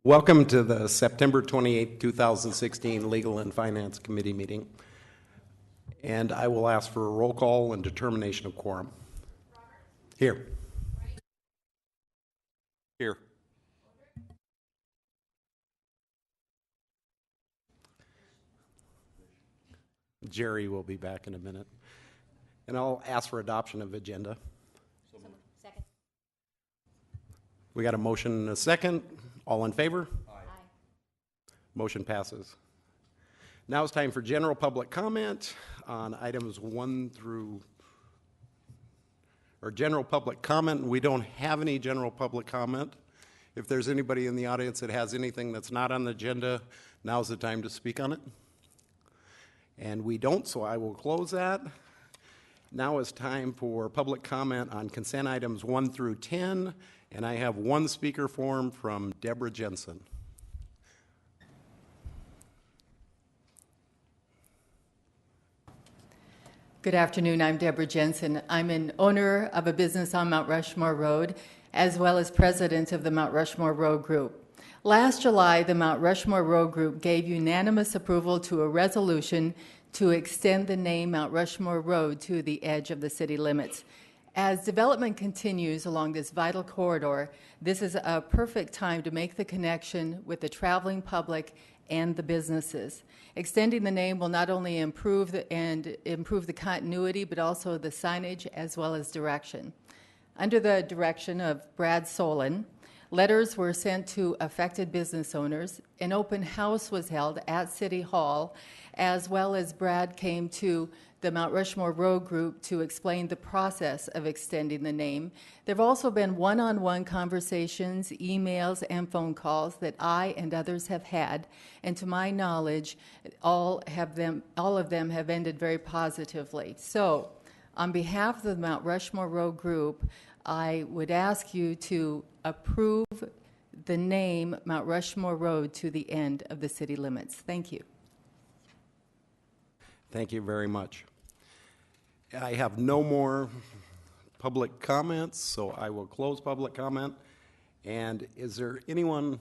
Welcome to the September 28, 2016 Legal and Finance Committee meeting. And I will ask for a roll call and determination of quorum. Here. Here. Jerry will be back in a minute. And I'll ask for adoption of agenda. Second. We got a motion and a second. All in favor? Aye. Motion passes. Now it's time for general public comment on items general public comment. We don't have any general public comment. If there's anybody in the audience that has anything that's not on the agenda, now's the time to speak on it. And we don't, so I will close that. Now it's time for public comment on consent items 1 through 10, and I have one speaker form from Deborah Jensen. Good afternoon, I'm Deborah Jensen. I'm an owner of a business on Mount Rushmore Road, as well as president of the Mount Rushmore Road Group. Last July, the Mount Rushmore Road Group gave unanimous approval to a resolution to extend the name Mount Rushmore Road to the edge of the city limits. As development continues along this vital corridor, this is a perfect time to make the connection with the traveling public and the businesses. Extending the name will not only improve the continuity, but also the signage as well as direction. Under the direction of Brad Solon, letters were sent to affected business owners. An open house was held at City Hall, as well as Brad came to the Mount Rushmore Road Group to explain the process of extending the name. There have also been one-on-one conversations, emails, and phone calls that I and others have had, and to my knowledge, all of them have ended very positively. So, on behalf of the Mount Rushmore Road Group, I would ask you to approve the name Mount Rushmore Road to the end of the city limits. Thank you. Thank you very much. I have no more public comments, so I will close public comment. And is there anyone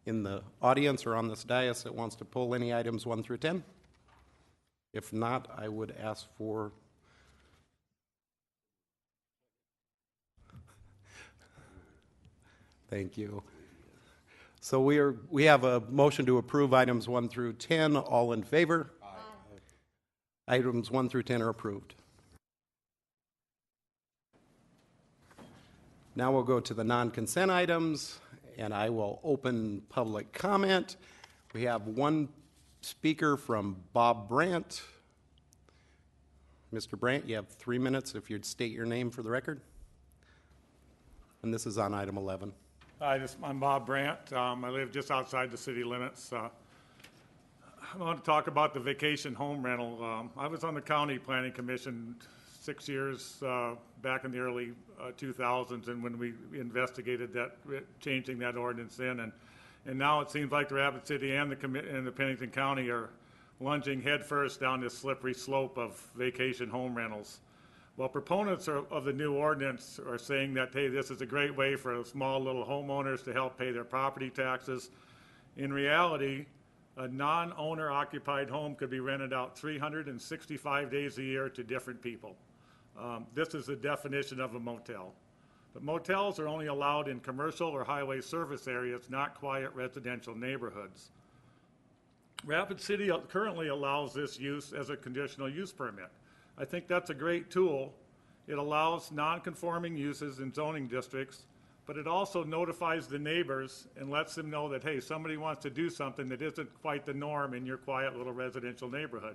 in the audience or on this dais that wants to pull any items 1 through 10? If not, I would ask for thank you. So we have a motion to approve items 1 through 10. All in favor? Aye. Items 1 through 10 are approved. Now we'll go to the non-consent items, and I will open public comment. We have one speaker from Bob Brandt. Mr. Brandt, you have 3 minutes if you'd state your name for the record. And this is on item 11. Hi, I'm Bob Brandt. I live just outside the city limits. I want to talk about the vacation home rental. I was on the county planning commission 6 years back in the early 2000s, and when we investigated that, changing that ordinance in, and now it seems like the Rapid City and the Pennington County are lunging headfirst down this slippery slope of vacation home rentals. Well, proponents of the new ordinance are saying that, hey, this is a great way for small little homeowners to help pay their property taxes. In reality, a non-owner occupied home could be rented out 365 days a year to different people. This is the definition of a motel. But motels are only allowed in commercial or highway service areas, not quiet residential neighborhoods. Rapid City currently allows this use as a conditional use permit. I think that's a great tool. It allows non-conforming uses in zoning districts, but it also notifies the neighbors and lets them know that, hey, somebody wants to do something that isn't quite the norm in your quiet little residential neighborhood.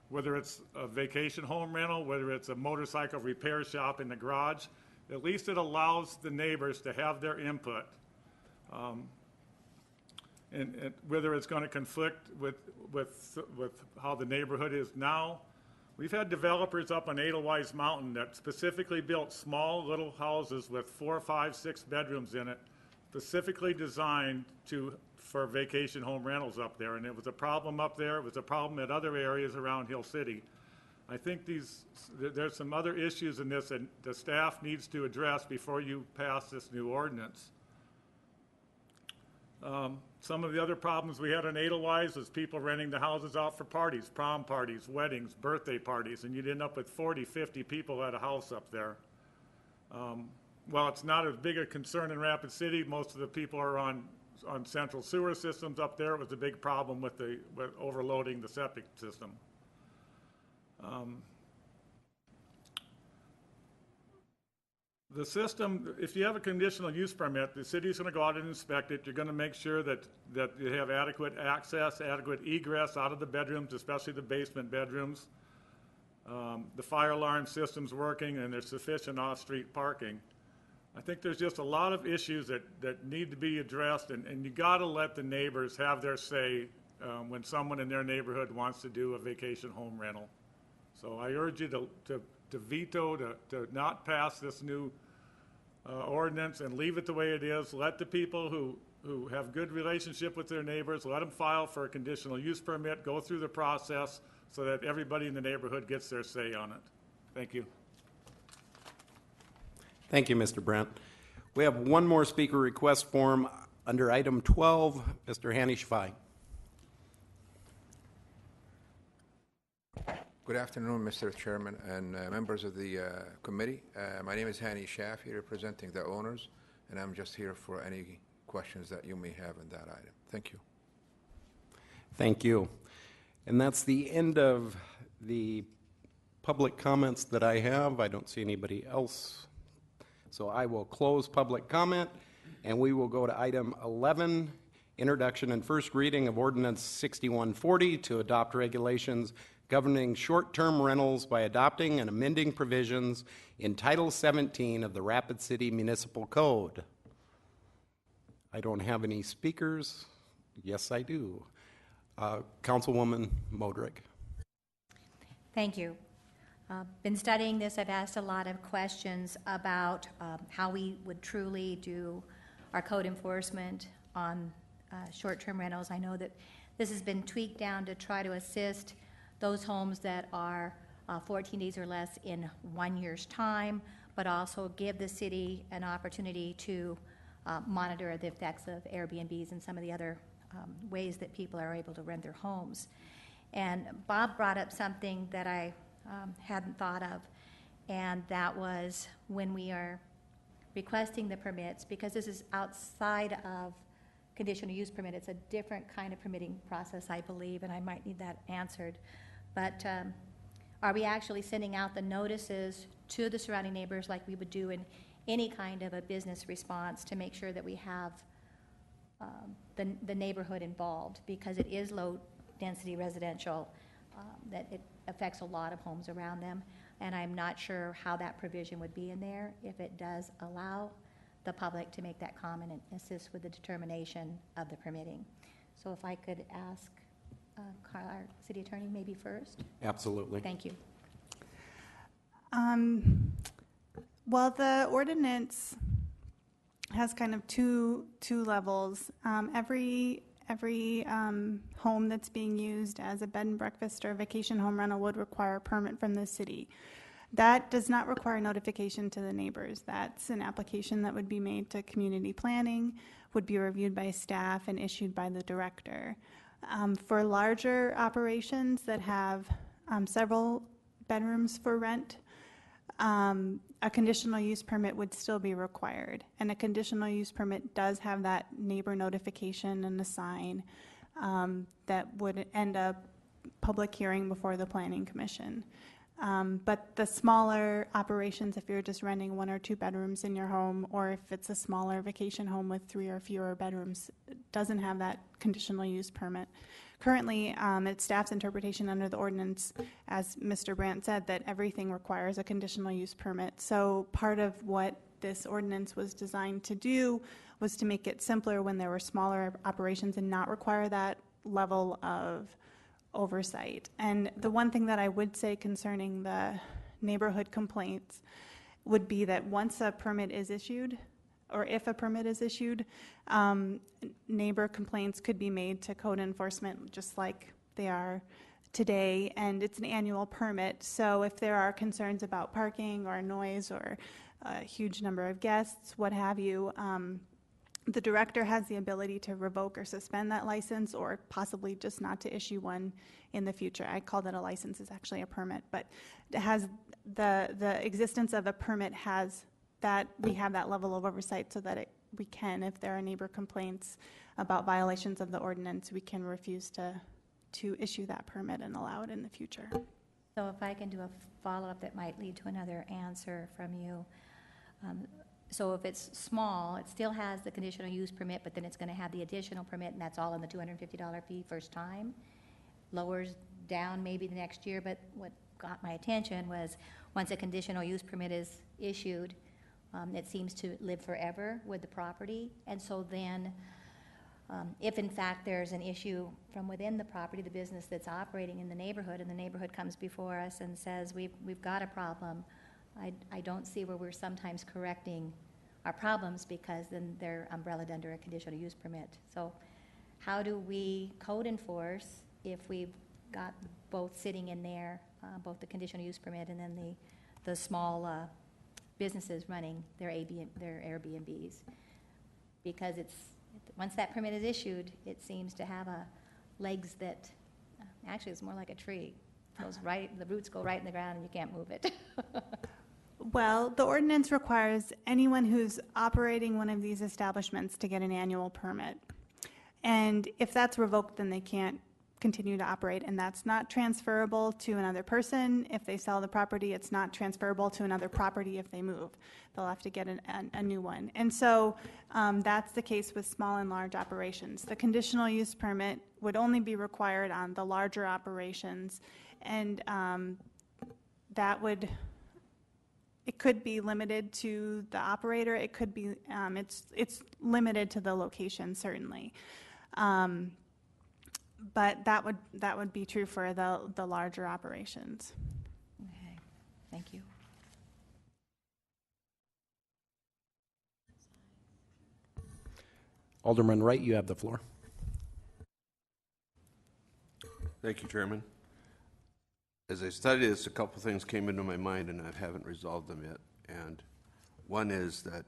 Whether it's a vacation home rental, whether it's a motorcycle repair shop in the garage, at least it allows the neighbors to have their input. And whether it's going to conflict with how the neighborhood is now. We've had developers up on Edelweiss Mountain that specifically built small little houses with 4, 5, 6 bedrooms in it, specifically designed for vacation home rentals up there. And it was a problem up there. It was a problem at other areas around Hill City. I think there's some other issues in this that the staff needs to address before you pass this new ordinance. Some of the other problems we had on Edelweiss was people renting the houses out for parties, prom parties, weddings, birthday parties, and you'd end up with 40, 50 people at a house up there. While it's not as big a concern in Rapid City, most of the people are on central sewer systems up there. It was a big problem with overloading the septic system. The system, if you have a conditional use permit, the city's going to go out and inspect it. You're going to make sure that you have adequate access, adequate egress out of the bedrooms, especially the basement bedrooms. The fire alarm system's working, and there's sufficient off-street parking. I think there's just a lot of issues that need to be addressed, and you got to let the neighbors have their say when someone in their neighborhood wants to do a vacation home rental. So I urge you to veto, to not pass this new ordinance and leave it the way it is. Let the people who have good relationship with their neighbors, let them file for a conditional use permit, go through the process so that everybody in the neighborhood gets their say on it. Thank you. Thank you, Mr. Brent. We have one more speaker request form under item 12, Mr. Hani Shafai. Good afternoon, Mr. Chairman and members of the committee. My name is Hani Shafi, representing the owners, and I'm just here for any questions that you may have on that item. Thank you. Thank you. And that's the end of the public comments that I have. I don't see anybody else. So I will close public comment, and we will go to item 11, introduction and first reading of Ordinance 6140 to adopt regulations governing short-term rentals by adopting and amending provisions in Title 17 of the Rapid City Municipal Code. I don't have any speakers. Yes, I do. Councilwoman Modrick. Thank you. Been studying this. I've asked a lot of questions about how we would truly do our code enforcement on short-term rentals. I know that this has been tweaked down to try to assist those homes that are 14 days or less in 1 year's time, but also give the city an opportunity to monitor the effects of Airbnbs and some of the other ways that people are able to rent their homes. And Bob brought up something that I hadn't thought of, and that was when we are requesting the permits, because this is outside of conditional use permit, it's a different kind of permitting process, I believe, and I might need that answered. But are we actually sending out the notices to the surrounding neighbors like we would do in any kind of a business response to make sure that we have the neighborhood involved, because it is low-density residential, that it affects a lot of homes around them, and I'm not sure how that provision would be in there if it does allow the public to make that comment and assist with the determination of the permitting. So if I could ask our city attorney maybe first. Absolutely. Thank you. Well, the ordinance has kind of two levels. Every home that's being used as a bed and breakfast or a vacation home rental would require a permit from the city. That does not require notification to the neighbors. That's an application that would be made to community planning, would be reviewed by staff and issued by the director. For larger operations that have several bedrooms for rent, a conditional use permit would still be required. And a conditional use permit does have that neighbor notification and a sign that would end up public hearing before the Planning Commission. But the smaller operations, if you're just renting 1 or 2 bedrooms in your home, or if it's a smaller vacation home with 3 or fewer bedrooms, doesn't have that conditional use permit. Currently, it's staff's interpretation under the ordinance, as Mr. Brandt said, that everything requires a conditional use permit. So part of what this ordinance was designed to do was to make it simpler when there were smaller operations and not require that level of oversight. And the one thing that I would say concerning the neighborhood complaints would be that once a permit is issued, or if a permit is issued, neighbor complaints could be made to code enforcement just like they are today, and it's an annual permit. So if there are concerns about parking or noise or a huge number of guests, what have you, The director has the ability to revoke or suspend that license, or possibly just not to issue one in the future. I call that a license, it's actually a permit, but it has the existence of a permit has that we have that level of oversight so that we can, if there are neighbor complaints about violations of the ordinance, we can refuse to issue that permit and allow it in the future. So if I can do a follow-up that might lead to another answer from you. So if it's small, it still has the conditional use permit, but then it's going to have the additional permit, and that's all in the $250 fee first time. Lowers down maybe the next year, but what got my attention was once a conditional use permit is issued, it seems to live forever with the property. And so then if in fact there's an issue from within the property, the business that's operating in the neighborhood, and the neighborhood comes before us and says, we've got a problem, I don't see where we're sometimes correcting our problems because then they're umbrellaed under a conditional use permit. So how do we code enforce if we've got both sitting in there, both the conditional use permit and then the small businesses running their Airbnbs? Because once that permit is issued, it seems to have legs that, actually it's more like a tree. The roots go right in the ground and you can't move it. Well, the ordinance requires anyone who's operating one of these establishments to get an annual permit. And if that's revoked, then they can't continue to operate, and that's not transferable to another person. If they sell the property, it's not transferable to another property if they move. They'll have to get a new one. And so that's the case with small and large operations. The conditional use permit would only be required on the larger operations, and it could be limited to the operator. It could be, it's limited to the location, certainly. But that would be true for the larger operations. Okay, thank you. Alderman Wright, you have the floor. Thank you, Chairman. As I studied this, a couple things came into my mind, and I haven't resolved them yet. And one is that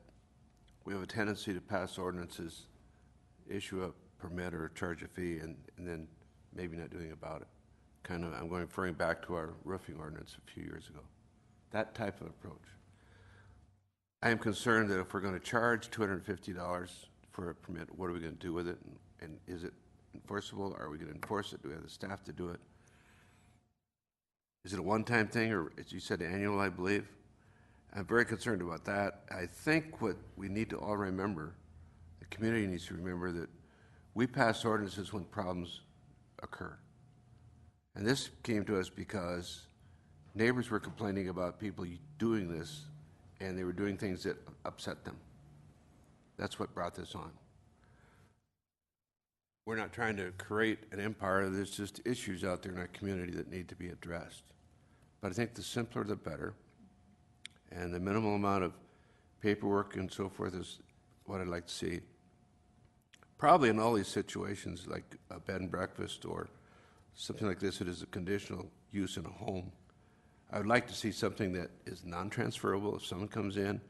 we have a tendency to pass ordinances, issue a permit or charge a fee, and then maybe not doing about it. I'm referring back to our roofing ordinance a few years ago. That type of approach. I am concerned that if we're going to charge $250 for a permit, what are we going to do with it? And is it enforceable? Are we going to enforce it? Do we have the staff to do it? Is it a one-time thing, or as you said, annual, I believe? I'm very concerned about that. I think what we need to all remember, the community needs to remember, that we pass ordinances when problems occur. And this came to us because neighbors were complaining about people doing this, and they were doing things that upset them. That's what brought this on. We're not trying to create an empire. There's just issues out there in our community that need to be addressed. But I think the simpler the better, and the minimal amount of paperwork and so forth is what I'd like to see. Probably in all these situations, like a bed and breakfast or something like this that is a conditional use in a home, I would like to see something that is non-transferable. If someone comes in,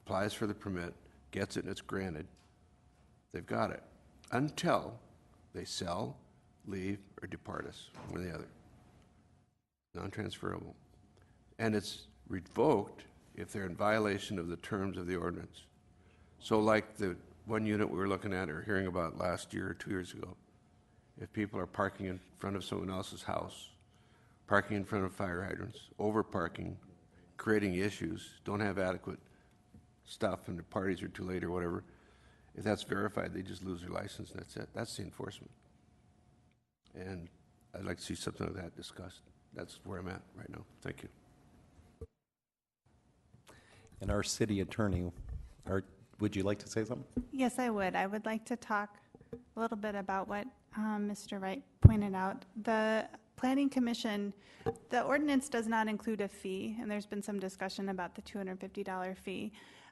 applies for the permit, gets it, and it's granted, they've got it, until they sell, leave, or depart us, one or the other. Non-transferable. And it's revoked if they're in violation of the terms of the ordinance. So like the one unit we were looking at or hearing about last year or 2 years ago, if people are parking in front of someone else's house, parking in front of fire hydrants, over parking, creating issues, don't have adequate stuff, and the parties are too late or whatever, if that's verified, they just lose their license, and that's it. That's the enforcement. And I'd like to see something of that discussed. That's where I'm at right now. Thank you. And our city attorney, would you like to say something? Yes, I would. I would like to talk a little bit about what Mr. Wright pointed out. The Planning Commission, the ordinance does not include a fee, and there's been some discussion about the $250 fee.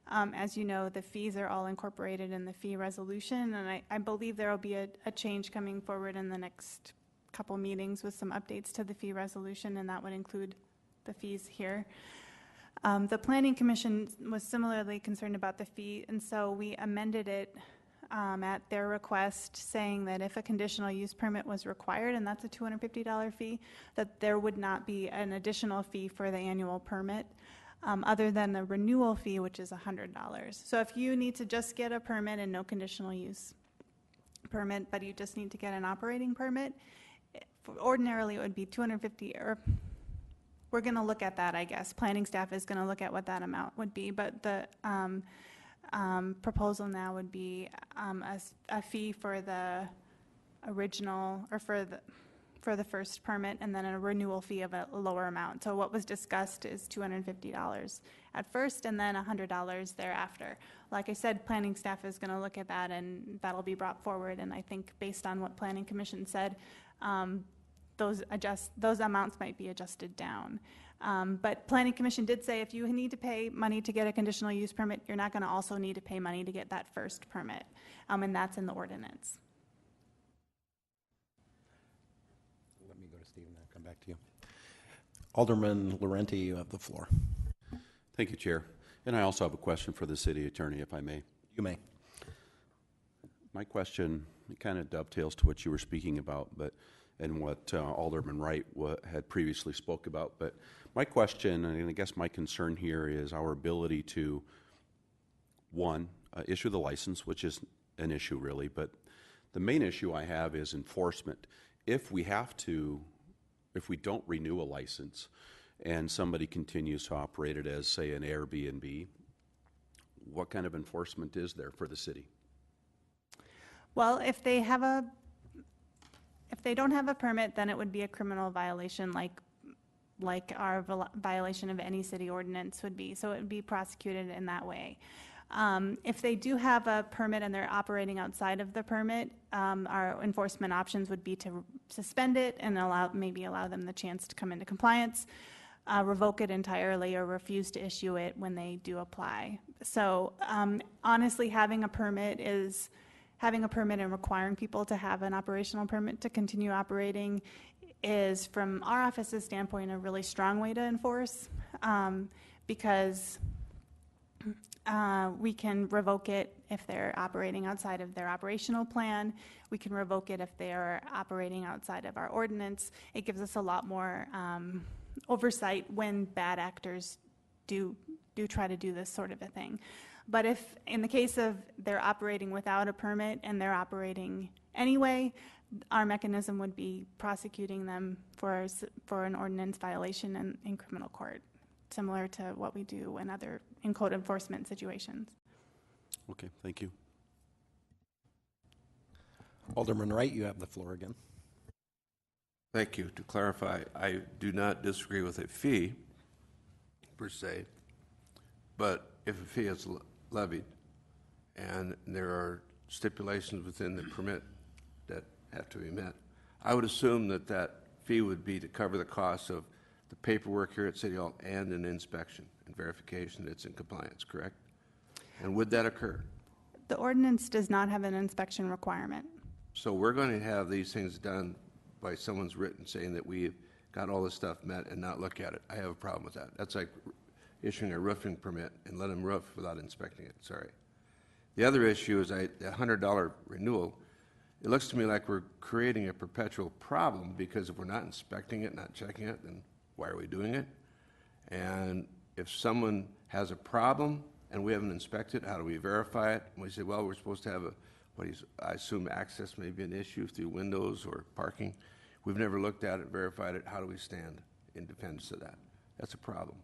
As you know, the fees are all incorporated in the fee resolution, and I believe there will be a change coming forward in the next couple meetings with some updates to the fee resolution, and that would include the fees here. The Planning Commission was similarly concerned about the fee, and so we amended it at their request, saying that if a conditional use permit was required, and that's a $250 fee, that there would not be an additional fee for the annual permit, other than the renewal fee, which is $100. So if you need to just get a permit and no conditional use permit, but you just need to get an operating permit, ordinarily it would be $250, or we're going to look at that, I guess. Planning staff is going to look at what that amount would be, but the proposal now would be a fee for the original, or for the first permit, and then a renewal fee of a lower amount. So what was discussed is $250 at first, and then $100 thereafter. Like I said, planning staff is going to look at that, and that'll be brought forward. And I think based on what Planning Commission said, those amounts might be adjusted down. But Planning Commission did say if you need to pay money to get a conditional use permit, you're not going to also need to pay money to get that first permit, and that's in the ordinance. Let me go to Steve and then come back to you. Alderman Laurenti, you have the floor. Thank you, Chair. And I also have a question for the city attorney, if I may. You may. My question kind of dovetails to what you were speaking about, and what Alderman Wright had previously spoke about. But my question, and I guess my concern here, is our ability to, one, issue the license, which is an issue really, but the main issue I have is enforcement. If we don't renew a license and somebody continues to operate it as, say, an Airbnb, what kind of enforcement is there for the city? Well, if they don't have a permit, then it would be a criminal violation, like our violation of any city ordinance would be. So it would be prosecuted in that way. If they do have a permit and they're operating outside of the permit, our enforcement options would be to suspend it and maybe allow them the chance to come into compliance, revoke it entirely, or refuse to issue it when they do apply. So honestly, having a permit and requiring people to have an operational permit to continue operating is, from our office's standpoint, a really strong way to enforce, because we can revoke it if they're operating outside of their operational plan. We can revoke it if they are operating outside of our ordinance. It gives us a lot more oversight when bad actors do try to do this sort of a thing. But if, in the case of they're operating without a permit and they're operating anyway, our mechanism would be prosecuting them for an ordinance violation in criminal court, similar to what we do in code enforcement situations. Okay, thank you. Alderman Wright, you have the floor again. Thank you. To clarify, I do not disagree with a fee per se, but if a fee is levied and there are stipulations within the permit that have to be met, I would assume that fee would be to cover the costs of the paperwork here at City Hall and an inspection and verification that it's in compliance, correct? And would that occur? The ordinance does not have an inspection requirement. So we're going to have these things done by someone's written saying that we've got all this stuff met and not look at it. I have a problem with that. That's like issuing a roofing permit and let them roof without inspecting it. Sorry. The other issue is the $100 renewal. It looks to me like we're creating a perpetual problem, because if we're not inspecting it, not checking it, then why are we doing it? And if someone has a problem and we haven't inspected, how do we verify it? And we say, well, we're supposed to have I assume access may be an issue through windows or parking. We've never looked at it, verified it. How do we stand in defense of that? That's a problem.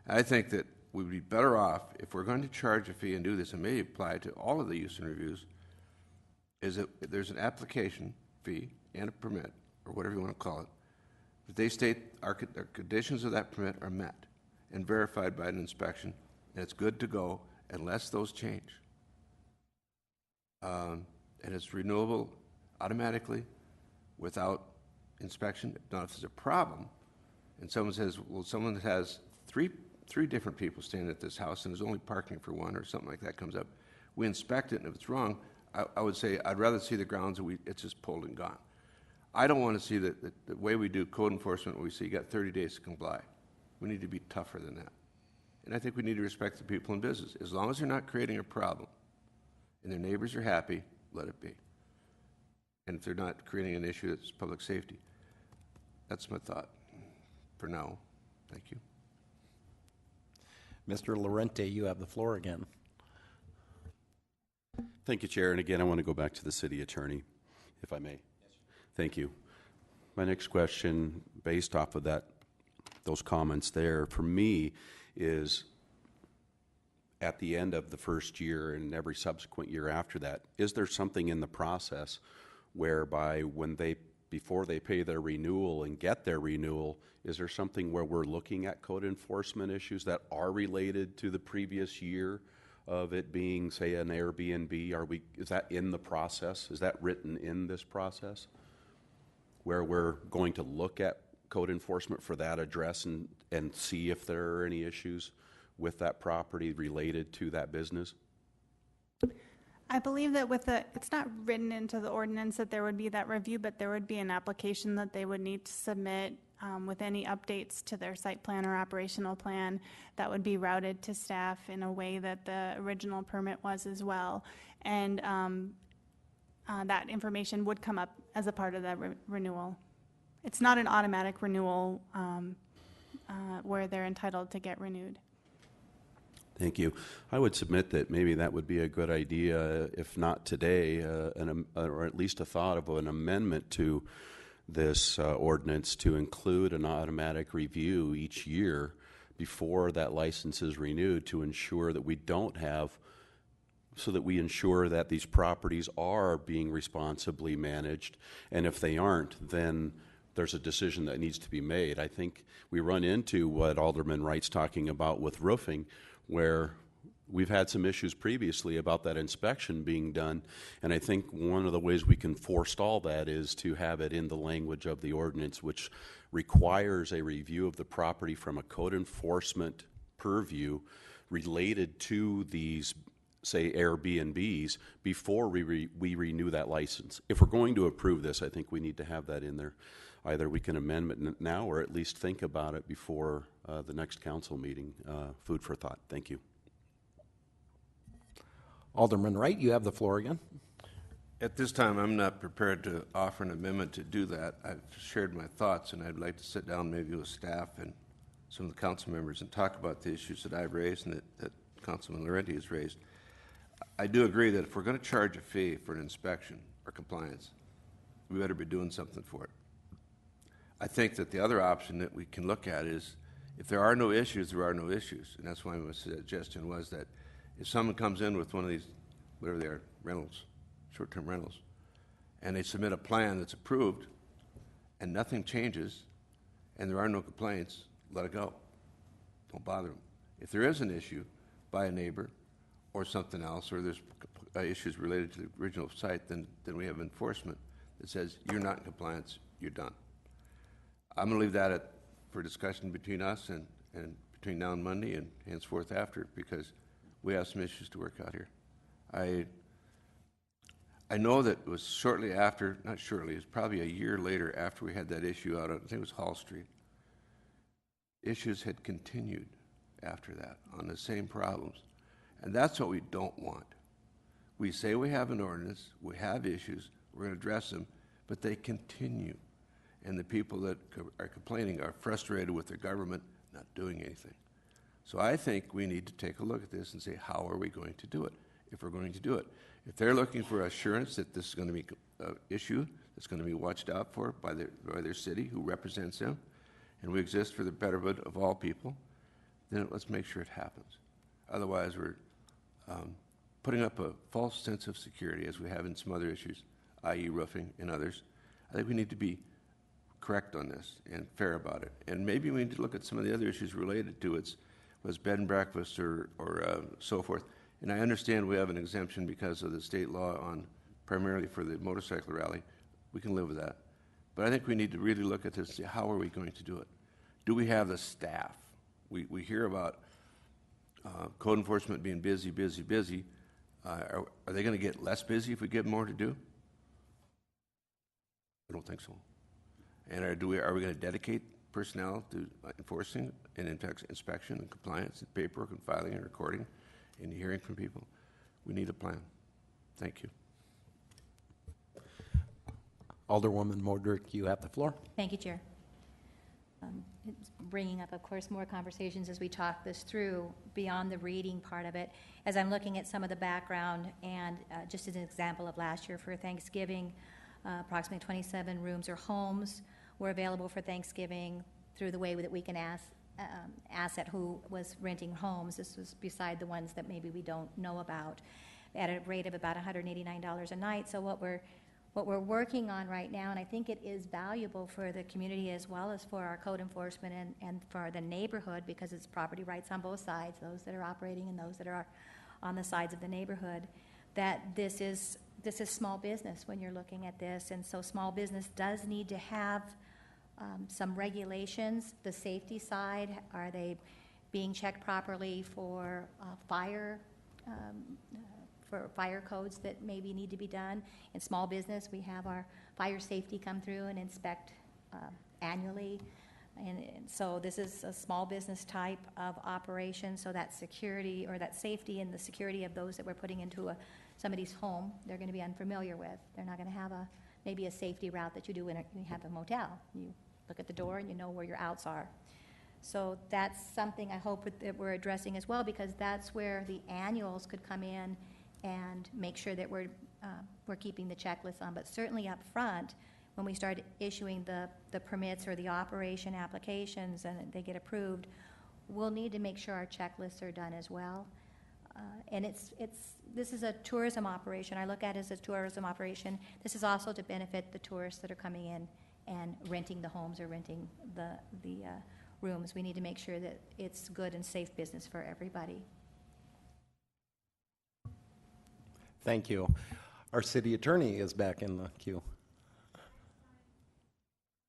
I think that we would be better off, if we're going to charge a fee and do this, and may apply to all of the use and reviews, is that there's an application fee and a permit, or whatever you want to call it, that they state our conditions of that permit are met and verified by an inspection, and it's good to go unless those change. And it's renewable automatically without inspection. Now, if there's a problem, and someone says, well, someone that has three different people staying at this house and there's only parking for one, or something like that comes up, we inspect it, and if it's wrong, I would say I'd rather see the grounds that it's just pulled and gone. I don't want to see the way we do code enforcement, where we say you got 30 days to comply. We need to be tougher than that. And I think we need to respect the people in business. As long as they're not creating a problem, and their neighbors are happy, let it be. And if they're not creating an issue that's public safety. That's my thought for now. Thank you. Mr. Laurenti, you have the floor again. Thank you, Chair. And again, I want to go back to the city attorney, if I may. Thank you. My next question, based off of those comments there, for me is at the end of the first year and every subsequent year after that, is there something in the process whereby before they pay their renewal and get their renewal, is there something where we're looking at code enforcement issues that are related to the previous year of it being, say, an Airbnb? Is that in the process? Is that written in this process? Where we're going to look at code enforcement for that address and see if there are any issues with that property related to that business? I believe that it's not written into the ordinance that there would be that review, but there would be an application that they would need to submit with any updates to their site plan or operational plan that would be routed to staff in a way that the original permit was as well. And that information would come up as a part of that renewal. It's not an automatic renewal where they're entitled to get renewed. Thank you. I would submit that maybe that would be a good idea, if not today, or at least a thought of an amendment to this ordinance to include an automatic review each year before that license is renewed to ensure that we don't have, so that we ensure that these properties are being responsibly managed. And if they aren't, then there's a decision that needs to be made. I think we run into what Alderman Wright's talking about with roofing, where we've had some issues previously about that inspection being done, and I think one of the ways we can forestall that is to have it in the language of the ordinance, which requires a review of the property from a code enforcement purview related to these, say, Airbnbs before we renew that license. If we're going to approve this, I think we need to have that in there. Either we can amend it now or at least think about it before the next council meeting. Food for thought. Thank you. Alderman Wright, you have the floor again. At this time, I'm not prepared to offer an amendment to do that. I've shared my thoughts, and I'd like to sit down maybe with staff and some of the council members and talk about the issues that I've raised and that Councilman Laurenti has raised. I do agree that if we're going to charge a fee for an inspection or compliance, we better be doing something for it. I think that the other option that we can look at is if there are no issues, there are no issues. And that's why my suggestion was that if someone comes in with one of these, whatever they are, rentals, short-term rentals, and they submit a plan that's approved and nothing changes and there are no complaints, let it go. Don't bother them. If there is an issue by a neighbor or something else, or there's issues related to the original site, then we have enforcement that says you're not in compliance, you're done. I'm going to leave that for discussion between us and between now and Monday and henceforth after, because we have some issues to work out here. I know that it was shortly after, not shortly, it was probably a year later after we had that issue out on, I think it was Hall Street. Issues had continued after that on the same problems. And that's what we don't want. We say we have an ordinance, we have issues, we're going to address them, but they continue. And the people that are complaining are frustrated with their government not doing anything. So I think we need to take a look at this and say, how are we going to do it, if we're going to do it? If they're looking for assurance that this is going to be an issue that's going to be watched out for by their city who represents them, and we exist for the betterment of all people, then let's make sure it happens. Otherwise, we're putting up a false sense of security, as we have in some other issues, i.e. roofing and others. I think we need to be correct on this and fair about it. And maybe we need to look at some of the other issues related to it, was bed and breakfast or so forth. And I understand we have an exemption because of the state law on primarily for the motorcycle rally. We can live with that. But I think we need to really look at this and see how are we going to do it. Do we have the staff? We hear about code enforcement being busy, busy, busy. Are they going to get less busy if we give them more to do? I don't think so. And are we going to dedicate personnel to enforcing and inspection and compliance and paperwork and filing and recording and hearing from people? We need a plan. Thank you. Alderwoman Modrick, you have the floor. Thank you, Chair. It's bringing up, of course, more conversations as we talk this through beyond the reading part of it. As I'm looking at some of the background, and just as an example of last year for Thanksgiving, approximately 27 rooms or homes were available for Thanksgiving through the way that we can asset who was renting homes. This was beside the ones that maybe we don't know about, at a rate of about $189 a night. So what we're working on right now, and I think it is valuable for the community as well as for our code enforcement and for the neighborhood, because it's property rights on both sides, those that are operating and those that are on the sides of the neighborhood, that this is small business when you're looking at this. And so small business does need to have some regulations. The safety side, are they being checked properly for fire codes that maybe need to be done? In small business, we have our fire safety come through and inspect annually. And so this is a small business type of operation, so that security or that safety and the security of those that we're putting into somebody's home, they're going to be unfamiliar with. They're not going to have maybe a safety route that you do when you have a motel. You look at the door and you know where your outs are. So that's something I hope that we're addressing as well, because that's where the annuals could come in and make sure that we're keeping the checklist on. But certainly up front, when we start issuing the permits or the operation applications and they get approved, we'll need to make sure our checklists are done as well. And this is a tourism operation. I look at it as a tourism operation. This is also to benefit the tourists that are coming in and renting the homes or renting the rooms. We need to make sure that it's good and safe business for everybody. Thank you. Our city attorney is back in the queue.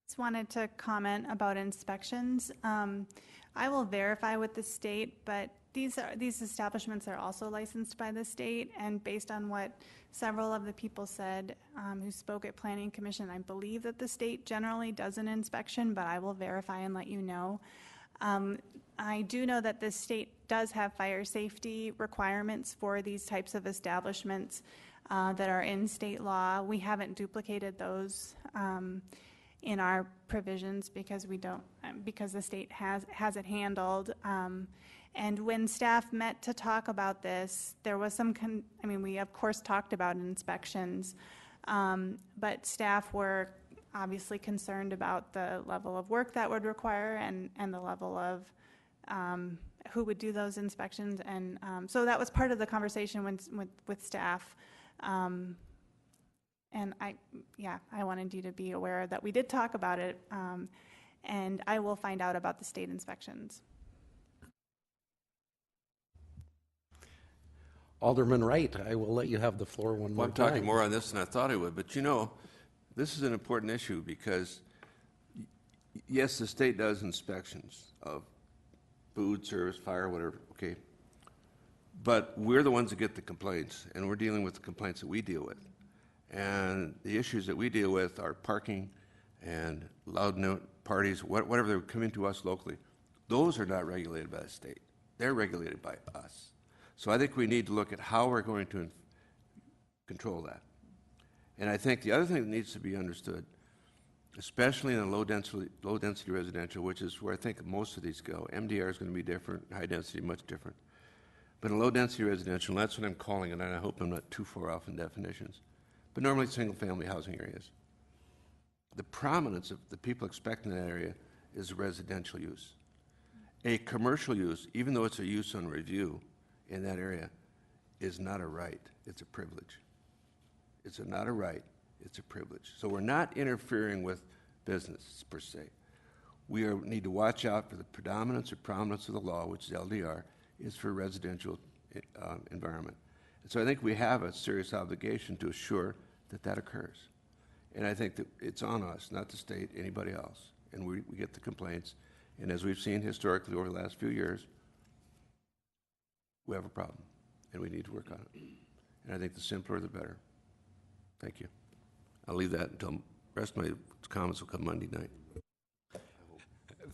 Just wanted to comment about inspections. I will verify with the state, but these establishments are also licensed by the state, and based on what several of the people said who spoke at Planning Commission, I believe that the state generally does an inspection, but I will verify and let you know. I do know that the state does have fire safety requirements for these types of establishments that are in state law. We haven't duplicated those in our provisions because the state has it handled. And when staff met to talk about this, there was some, we of course talked about inspections, but staff were obviously concerned about the level of work that would require and the level of who would do those inspections. And so that was part of the conversation with staff. And I wanted you to be aware that we did talk about it, and I will find out about the state inspections. Alderman Wright, I will let you have the floor one more I'm time. talking more on this than I thought I would, but you know, this is an important issue because, yes, the state does inspections of food, service, fire, whatever, okay? But we're the ones that get the complaints, and we're dealing with the complaints that we deal with. And the issues that we deal with are parking and loud note parties, whatever they're coming to us locally. Those are not regulated by the state. They're regulated by us. So I think we need to look at how we're going to control that. And I think the other thing that needs to be understood, especially in a low density residential, which is where I think most of these go. MDR is going to be different, high density much different. But in low density residential, and that's what I'm calling it, and I hope I'm not too far off in definitions, but normally single family housing areas. The prominence of the people expecting that area is residential use. A commercial use, even though it's a use on review in that area, is not a right, it's a privilege. It's not a right, it's a privilege. So we're not interfering with business per se. We need to watch out for the predominance or prominence of the law, which is LDR, is for residential environment. And so I think we have a serious obligation to assure that that occurs. And I think that it's on us, not the state, anybody else. And we get the complaints. And as we've seen historically over the last few years, we have a problem, and we need to work on it. And I think the simpler, the better. Thank you. I'll leave that until the rest of my comments will come Monday night.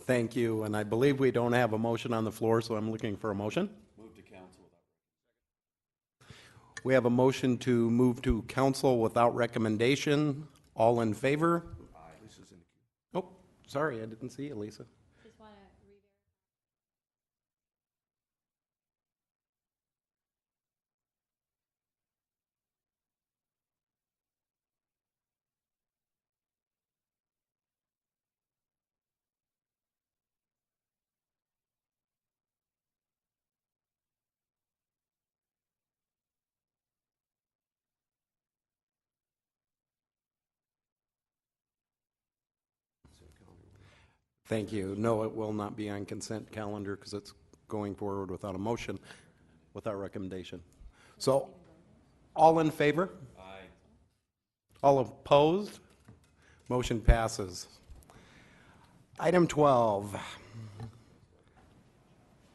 Thank you, and I believe we don't have a motion on the floor, so I'm looking for a motion. Move to council. We have a motion to move to council without recommendation. All in favor? Oh, sorry, I didn't see you, Lisa. Thank you. No, it will not be on consent calendar because it's going forward without a motion, without recommendation. So, all in favor? Aye. All opposed? Motion passes. Item 12,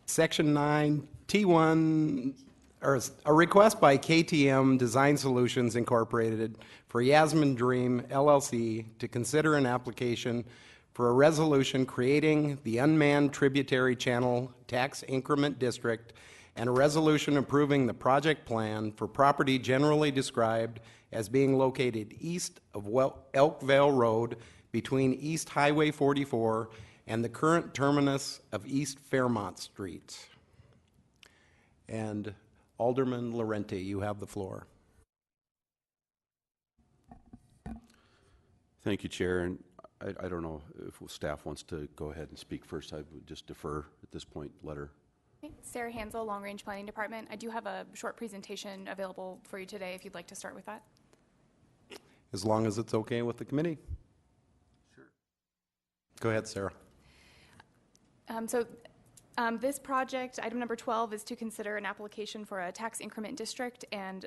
Section 9, T1, or a request by KTM Design Solutions Incorporated for Yasmin Dream LLC to consider an application for a resolution creating the Unmanned Tributary Channel Tax Increment District and a resolution approving the project plan for property generally described as being located east of Elkvale Road between East Highway 44 and the current terminus of East Fairmont Street. And Alderman Laurenti, you have the floor. Thank you, Chair. And I don't know if staff wants to go ahead and speak first. I would just defer at this point, let her. Sarah Hansel, Long Range Planning Department. I do have a short presentation available for you today if you'd like to start with that. As long as it's okay with the committee. Sure. Go ahead, Sarah. This project, item number 12, is to consider an application for a tax increment district and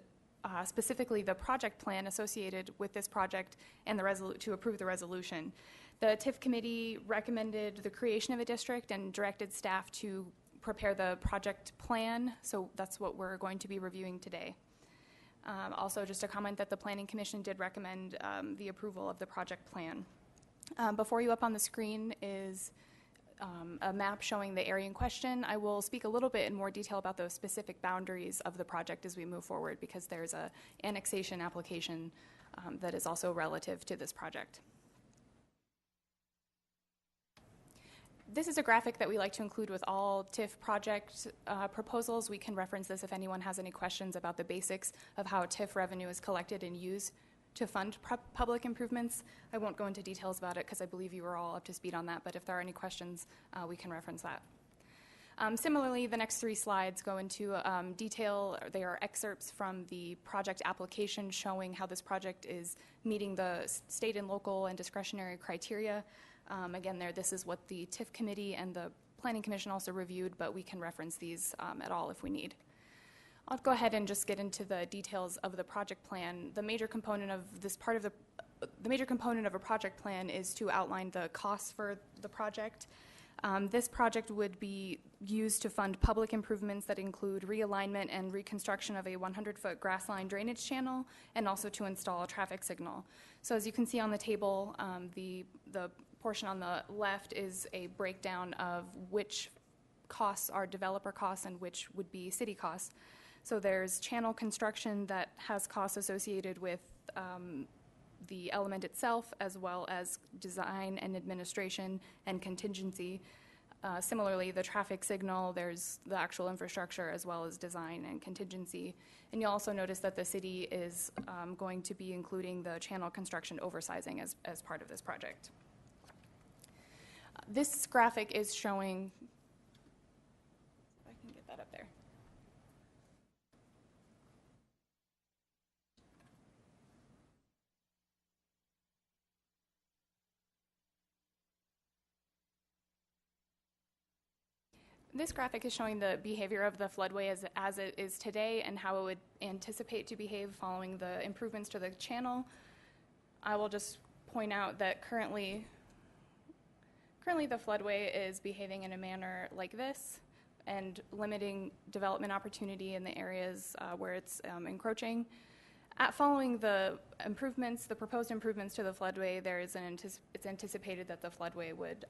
specifically the project plan associated with this project and to approve the resolution. The TIF committee recommended the creation of a district and directed staff to prepare the project plan, so that's what we're going to be reviewing today. Also, just a comment that the Planning Commission did recommend the approval of the project plan. Before you up on the screen is a map showing the area in question. I will speak a little bit in more detail about those specific boundaries of the project as we move forward because there's a annexation application that is also relative to this project. This is a graphic that we like to include with all TIF project proposals. We can reference this if anyone has any questions about the basics of how TIF revenue is collected and used to fund public improvements. I won't go into details about it because I believe you are all up to speed on that, but if there are any questions, we can reference that. Similarly, the next 3 slides go into detail. They are excerpts from the project application showing how this project is meeting the state and local and discretionary criteria. Again, this is what the TIF committee and the Planning Commission also reviewed, but we can reference these at all if we need. I'll go ahead and just get into the details of the project plan. The major component of this part of the major component of a project plan is to outline the costs for the project. This project would be used to fund public improvements that include realignment and reconstruction of a 100-foot grass line drainage channel and also to install a traffic signal. So as you can see on the table, the portion on the left is a breakdown of which costs are developer costs and which would be city costs. So there's channel construction that has costs associated with the element itself, as well as design and administration and contingency. Similarly, the traffic signal, there's the actual infrastructure as well as design and contingency. And you'll also notice that the city is going to be including the channel construction oversizing as part of this project. This graphic is showing, if I can get that up there. This graphic is showing the behavior of the floodway as it is today and how it would anticipate to behave following the improvements to the channel. I will just point out that currently the floodway is behaving in a manner like this and limiting development opportunity in the areas where it's encroaching. Following the improvements, the proposed improvements to the floodway, it's anticipated that the floodway would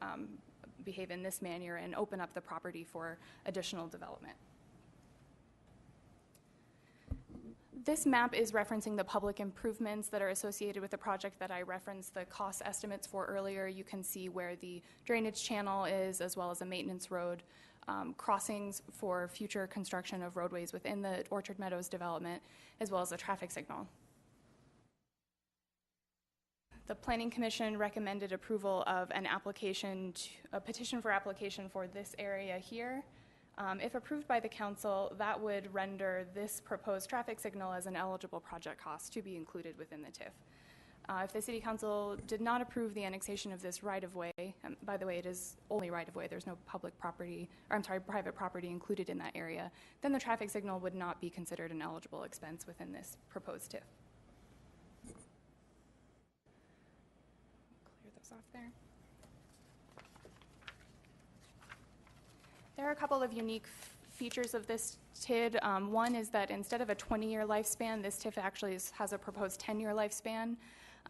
behave in this manner and open up the property for additional development. This map is referencing the public improvements that are associated with the project that I referenced the cost estimates for earlier. You can see where the drainage channel is, as well as a maintenance road, crossings for future construction of roadways within the Orchard Meadows development, as well as a traffic signal. The Planning Commission recommended approval of an application, a petition for application for this area here. If approved by the council, that would render this proposed traffic signal as an eligible project cost to be included within the TIF. If the City Council did not approve the annexation of this right-of-way, and by the way, it is only right-of-way, there's no public property, or I'm sorry, private property included in that area, then the traffic signal would not be considered an eligible expense within this proposed TIF. Clear those off there. There are a couple of unique features of this TID. One is that instead of a 20-year lifespan, this TIF actually has a proposed 10-year lifespan.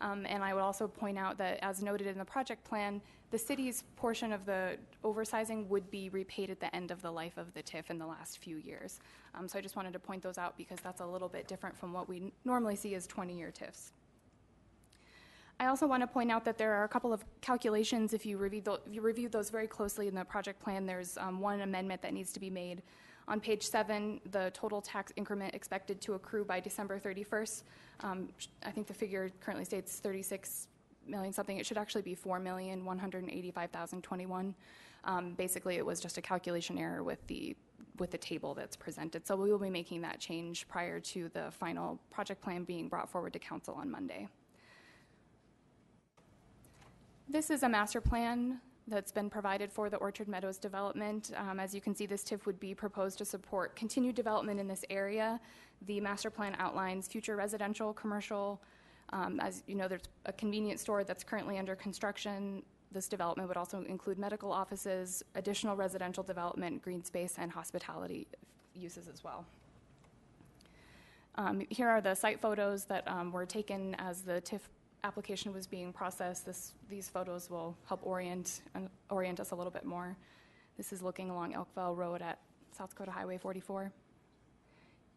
And I would also point out that, as noted in the project plan, the city's portion of the oversizing would be repaid at the end of the life of the TIF in the last few years. So I just wanted to point those out because that's a little bit different from what we normally see as 20-year TIFs. I also want to point out that there are a couple of calculations. If you review those very closely in the project plan, there's one amendment that needs to be made. On page 7, the total tax increment expected to accrue by December 31st. I think the figure currently states 36 million something. It should actually be 4,185,021. Basically, it was just a calculation error with the table that's presented. So we will be making that change prior to the final project plan being brought forward to council on Monday. This is a master plan that's been provided for the Orchard Meadows development. As you can see, this TIF would be proposed to support continued development in this area. The master plan outlines future residential, commercial. As you know, there's a convenience store that's currently under construction. This development would also include medical offices, additional residential development, green space, and hospitality uses as well. Here are the site photos that were taken as the TIF application was being processed. These photos will help orient us a little bit more. This is looking along Elkville Road at South Dakota Highway 44.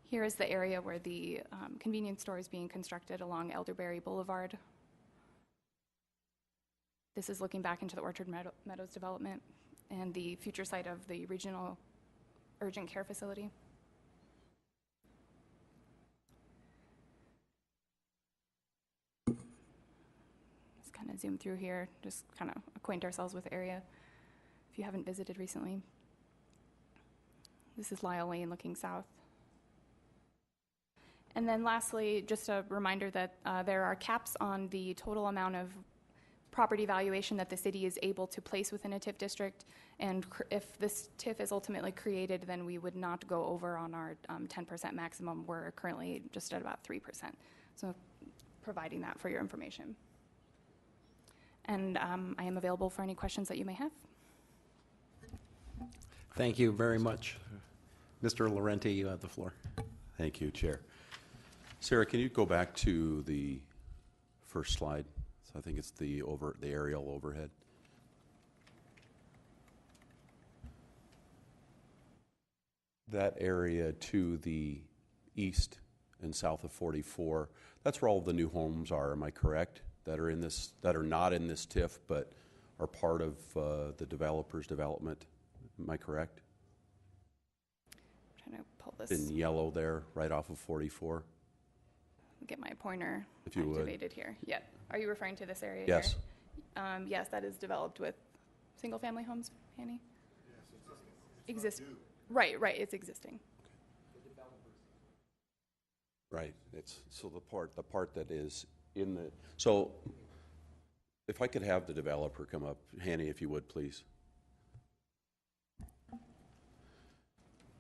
Here is the area where the convenience store is being constructed along Elderberry Boulevard. This is looking back into the Orchard Meadows development and the future site of the regional urgent care facility. Kind of zoom through here, just kind of acquaint ourselves with the area if you haven't visited recently. This is Lyle Lane looking south. And then lastly, just a reminder that there are caps on the total amount of property valuation that the city is able to place within a TIF district. And if this TIF is ultimately created, then we would not go over on our 10% maximum. We're currently just at about 3%. So providing that for your information. And I am available for any questions that you may have. Thank you very much. Mr. Laurenti, you have the floor. Thank you, Chair. Sarah, can you go back to the first slide? So I think it's the aerial overhead. That area to the east and south of 44, that's where all the new homes are, am I correct? That are in this, that are not in this TIF, but are part of the developer's development. Am I correct? I'm trying to pull this. In yellow there, right off of 44. Get my pointer If you activated here. Yeah. Are you referring to this area Yes. here? Yes, that is developed with single-family homes, Annie? Yes, Right, it's existing. Right. It's so the part that is in the, so if I could have the developer come up, Hanny, if you would, please.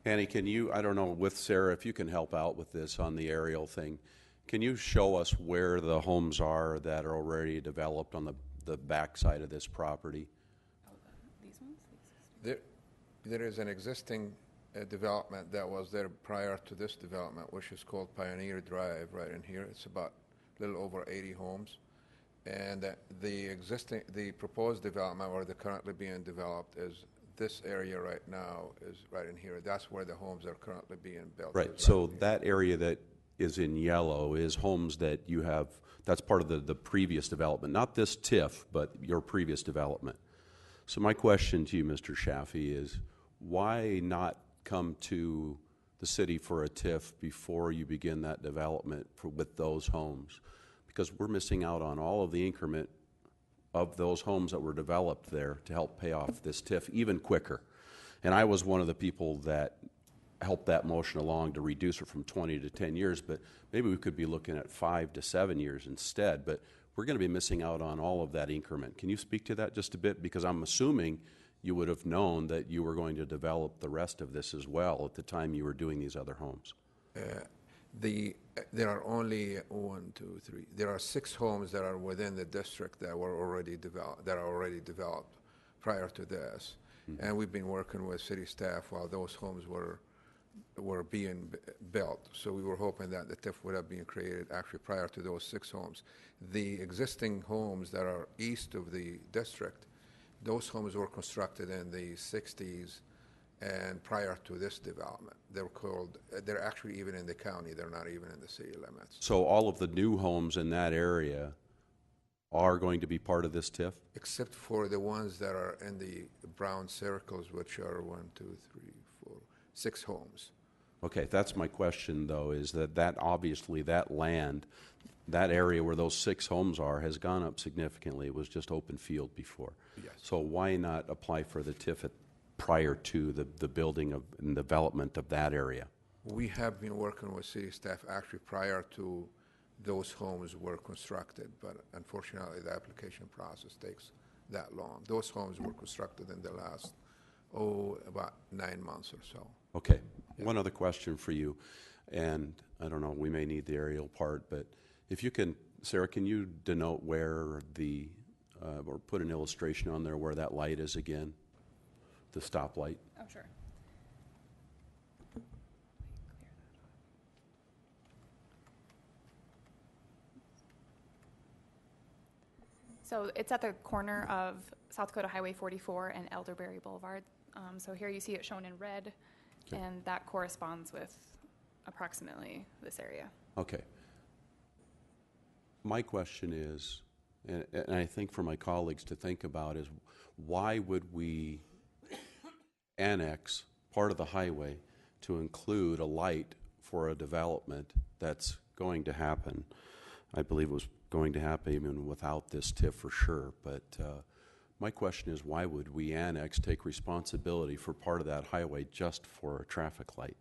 Hanny, can you, I don't know, with Sarah, if you can help out with this on the aerial thing, can you show us where the homes are that are already developed on the back side of this property? These ones? There is an existing development that was there prior to this development, which is called Pioneer Drive right in here. It's about a little over 80 homes. And the proposed development, or the currently being developed, is this area right now is right in here. That's where the homes are currently being built. Right, so that area that is in yellow is homes that you have, that's part of the previous development, not this TIF, but your previous development. So my question to you, Mr. Shafi, is why not come to the city for a TIF before you begin that development with those homes? Because we're missing out on all of the increment of those homes that were developed there to help pay off this TIF even quicker. And I was one of the people that helped that motion along to reduce it from 20 to 10 years, but maybe we could be looking at 5 to 7 years instead. But we're going to be missing out on all of that increment. Can you speak to that just a bit? Because I'm assuming you would have known that you were going to develop the rest of this as well at the time you were doing these other homes. There are only 1, 2, 3. There are 6 homes that are within the district that were already developed prior to this, and we've been working with city staff while those homes were being built. So we were hoping that the TIF would have been created actually prior to those 6 homes. The existing homes that are east of the district, those homes were constructed in the 60s and prior to this development. They're actually even in the county, they're not even in the city limits. So all of the new homes in that area are going to be part of this TIF? Except for the ones that are in the brown circles, which are 1, 2, 3, 4, 6 homes. Okay, that's my question though, is that obviously that land, that area where those 6 homes are has gone up significantly. It was just open field before. Yes. So why not apply for the TIF prior to the building of and development of that area? We have been working with city staff actually prior to those homes were constructed, but unfortunately the application process takes that long. Those homes were constructed in the last, about 9 months or so. Okay, one other question for you, and I don't know, we may need the aerial part, but if you can, Sarah, can you denote where or put an illustration on there where that light is again? The stoplight? Oh, sure. So it's at the corner of South Dakota Highway 44 and Elderberry Boulevard. So here you see it shown in red, Okay. and that corresponds with approximately this area. Okay. My question is, and I think for my colleagues to think about, is why would we annex part of the highway to include a light for a development that's going to happen? I believe it was going to happen even without this TIF for sure, but my question is, why would we take responsibility for part of that highway just for a traffic light?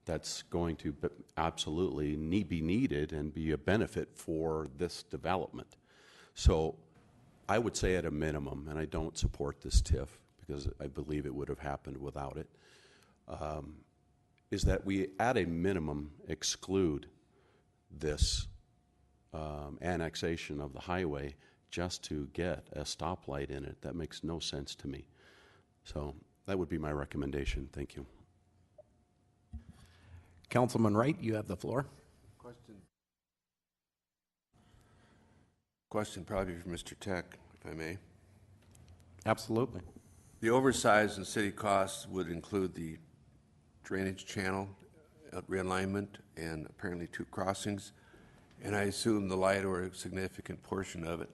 That's going to absolutely be needed and be a benefit for this development. So I would say at a minimum, and I don't support this TIF because I believe it would have happened without it, is that we at a minimum exclude this annexation of the highway just to get a stoplight in it. That makes no sense to me. So that would be my recommendation. Thank you. Councilman Wright, you have the floor. Question probably for Mr. Tech, if I may. Absolutely. The oversize and city costs would include the drainage channel realignment and apparently 2 crossings, and I assume the light or a significant portion of it.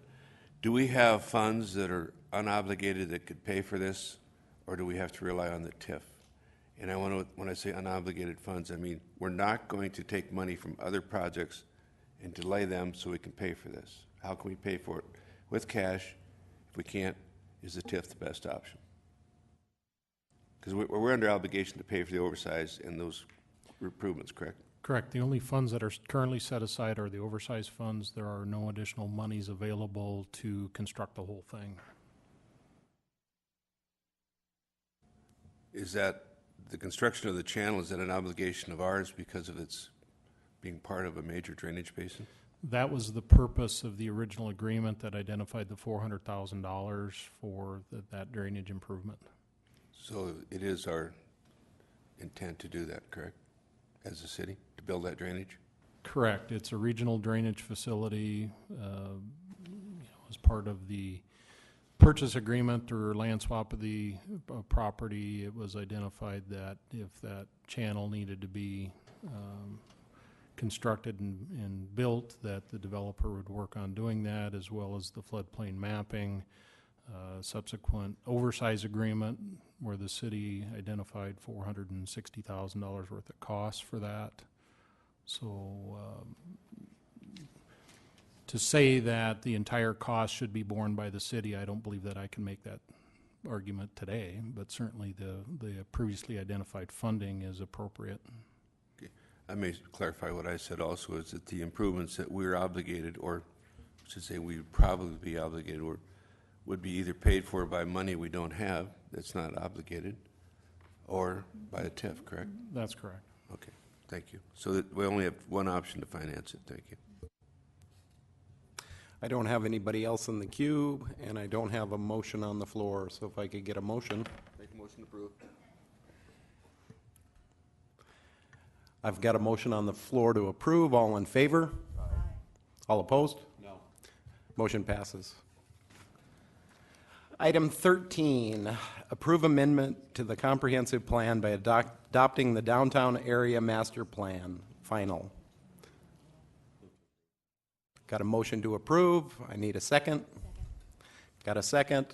Do we have funds that are unobligated that could pay for this, or do we have to rely on the TIF? And when I say unobligated funds, I mean we're not going to take money from other projects and delay them so we can pay for this. How can we pay for it with cash? If we can't, is the TIF the best option? Because we're under obligation to pay for the oversize and those improvements, correct? Correct. The only funds that are currently set aside are the oversized funds. There are no additional monies available to construct the whole thing. Is that the construction of the channel, is that an obligation of ours because of its being part of a major drainage basin? That was the purpose of the original agreement that identified the $400,000 for that drainage improvement. So it is our intent to do that, correct, as a city, to build that drainage? Correct. It's a regional drainage facility. As part of the purchase agreement or land swap of the property, it was identified that if that channel needed to be constructed and built, that the developer would work on doing that, as well as the floodplain mapping, subsequent oversize agreement where the city identified $460,000 worth of costs for that. So to say that the entire cost should be borne by the city, I don't believe that I can make that argument today, but certainly the previously identified funding is appropriate. I may clarify what I said also, is that the improvements that we're obligated, or I should say we would probably be obligated, or would be either paid for by money we don't have, that's not obligated, or by the TIF, correct? That's correct. Okay, thank you. So that we only have one option to finance it, thank you. I don't have anybody else in the queue, and I don't have a motion on the floor, so if I could get a motion. Make a motion to approve. I've got a motion on the floor to approve. All in favor? Aye. All opposed? No. Motion passes. Item 13, approve amendment to the comprehensive plan by adopting the downtown area master plan, final. Got a motion to approve. I need a second. Got a second.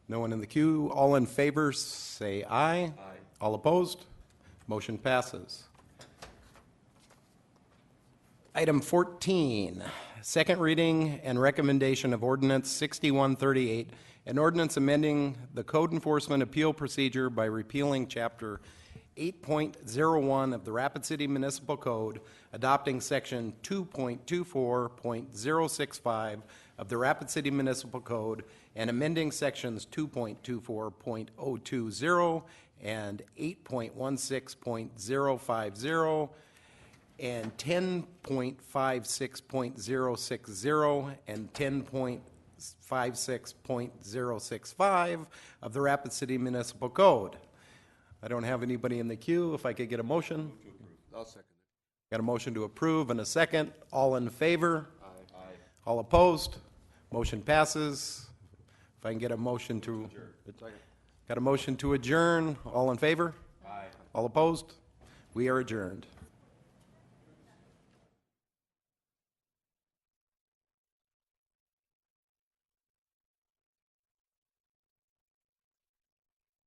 No one in the queue. All in favor, say aye. Aye. All opposed? Motion passes. Item 14, second reading and recommendation of ordinance 6138, an ordinance amending the code enforcement appeal procedure by repealing chapter 8.01 of the Rapid City Municipal Code, adopting section 2.24.065 of the Rapid City Municipal Code, and amending sections 2.24.020 and 8.16.050 and 10.56.060 and 10.56.065 of the Rapid City Municipal Code. I don't have anybody in the queue. If I could get a motion. I'll second it. Got a motion to approve and a second. All in favor? Aye. Aye. All opposed? Motion passes. If I can get a motion to. Got a motion to adjourn. All in favor? Aye. All opposed? We are adjourned.